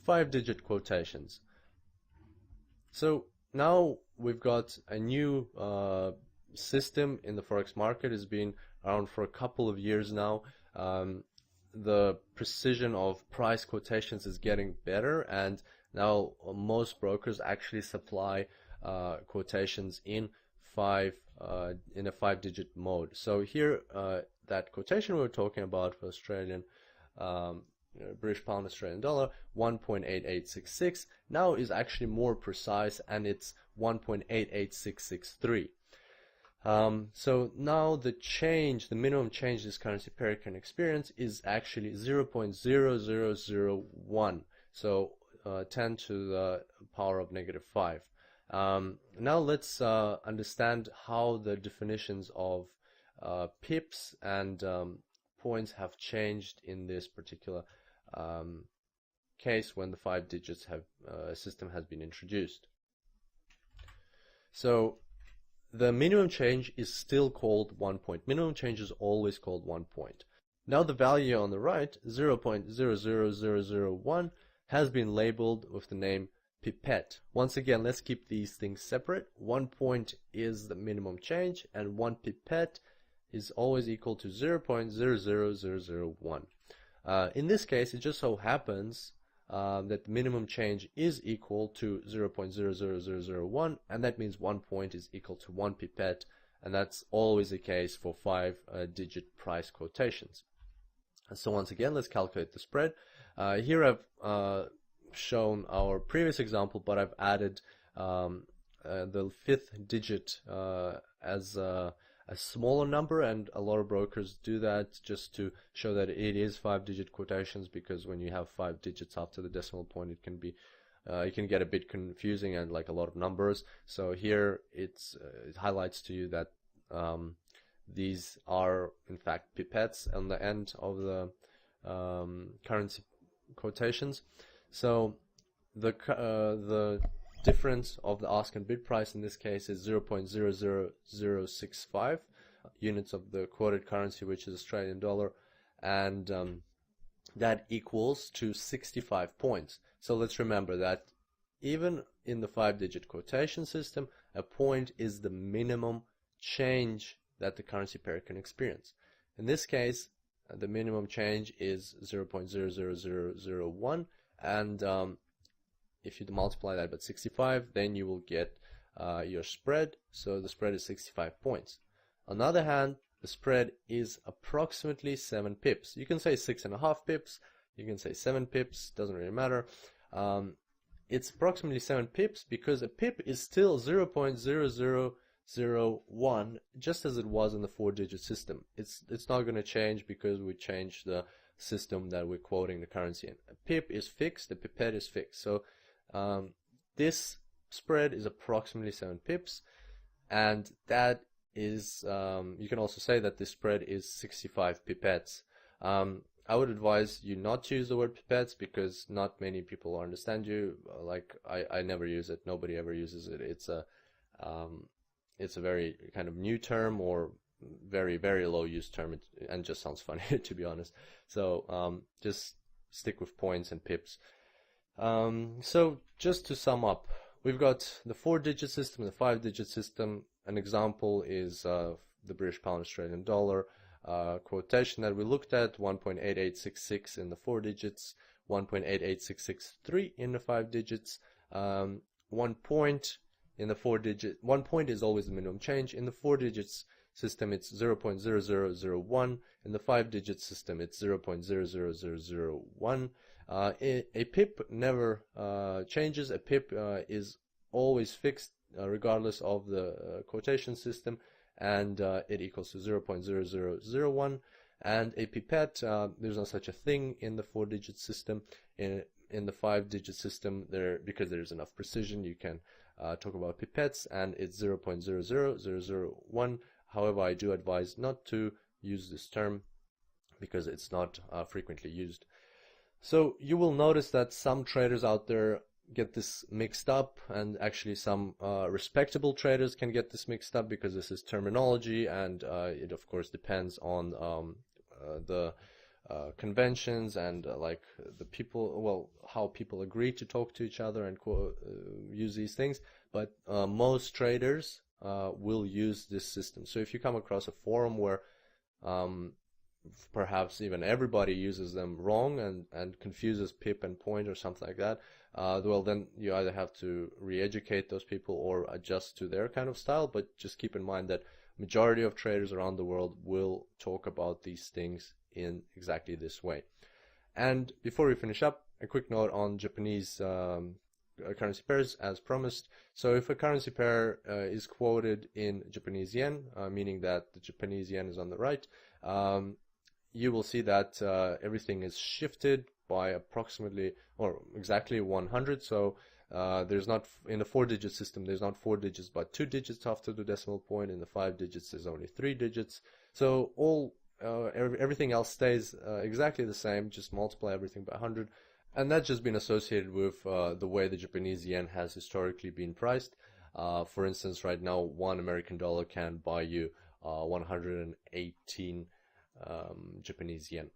5-digit quotations. So now we've got a new system in the Forex market. It's been around for a couple of years now. The precision of price quotations is getting better, and now most brokers actually supply quotations in a 5-digit mode. So here, that quotation we were talking about for Australian, British pound, Australian dollar, 1.8866, now is actually more precise, and it's 1.88663. So now the minimum change this currency pair can experience is actually 0.0001. So 10 to the power of -5. Now let's understand how the definitions of pips and points have changed in this particular case when the 5 digits system has been introduced. So the minimum change is still called 1 point. Minimum change is always called 1 point. Now the value on the right, 0.00001, has been labeled with the name pipette. Once again, let's keep these things separate. 1 point is the minimum change, and 1 pipette is always equal to 0.00001. In this case, it just so happens that the minimum change is equal to 0.00001, and that means 1 point is equal to 1 pipette, and that's always the case for 5-digit price quotations. So once again, let's calculate the spread. Here I've shown our previous example, but I've added the 5th digit as a smaller number, and a lot of brokers do that just to show that it is 5-digit quotations, because when you have 5 digits after the decimal point, it can be it can get a bit confusing and like a lot of numbers. So here it highlights to you that these are in fact pipettes on the end of the currency quotations. So the difference of the ask and bid price in this case is 0.00065 units of the quoted currency, which is Australian dollar, and that equals to 65 points. So let's remember that even in the 5-digit quotation system, a point is the minimum change that the currency pair can experience. In this case, the minimum change is 0.00001, and if you multiply that by 65, then you will get your spread. So the spread is 65 points. On the other hand, the spread is approximately 7 pips. You can say 6.5 pips, you can say 7 pips, doesn't really matter. It's approximately 7 pips because a pip is still 0.0001, just as it was in the 4-digit system. It's not going to change because we changed the system that we're quoting the currency in. A pip is fixed, the pipette is fixed. So this spread is approximately 7 pips, and that is, you can also say that this spread is 65 pipettes. I would advise you not to use the word pipettes because not many people understand you. Like I never use it, nobody ever uses it. It's a very kind of new term, or very, very low use term, and just sounds funny to be honest. So just stick with points and pips. So just to sum up, we've got the 4-digit system, the 5-digit system. An example is the British pound, Australian dollar quotation that we looked at, 1.8866 in the 4 digits, 1.88663 in the 5 digits. 1 point in the 4-digit, 1 point is always the minimum change. In the 4 digits system, it's 0.0001. In the 5-digit system, it's 0.00001. A pip never changes. A pip is always fixed regardless of the quotation system, and it equals to 0.0001. And a pipette, there's no such a thing in the 4-digit system. In the 5-digit system, because there's enough precision, you can talk about pipettes, and it's 0.00001. However, I do advise not to use this term because it's not frequently used. So you will notice that some traders out there get this mixed up, and actually some respectable traders can get this mixed up because this is terminology, and it of course depends on the conventions and like the people, well, how people agree to talk to each other and use these things. But most traders will use this system. So if you come across a forum where perhaps even everybody uses them wrong and confuses pip and point or something like that, well, then you either have to re-educate those people or adjust to their kind of style. But just keep in mind that majority of traders around the world will talk about these things in exactly this way. And before we finish up, a quick note on Japanese currency pairs as promised. So if a currency pair is quoted in Japanese yen, meaning that the Japanese yen is on the right, you will see that everything is shifted by approximately or exactly 100. So there's not, in the 4-digit system, there's not 4 digits but 2 digits after the decimal point. In the 5 digits, there's only 3 digits. So everything else stays exactly the same, just multiply everything by 100. And that's just been associated with the way the Japanese yen has historically been priced. For instance, right now, $1 American can buy you 118 Japanese yen.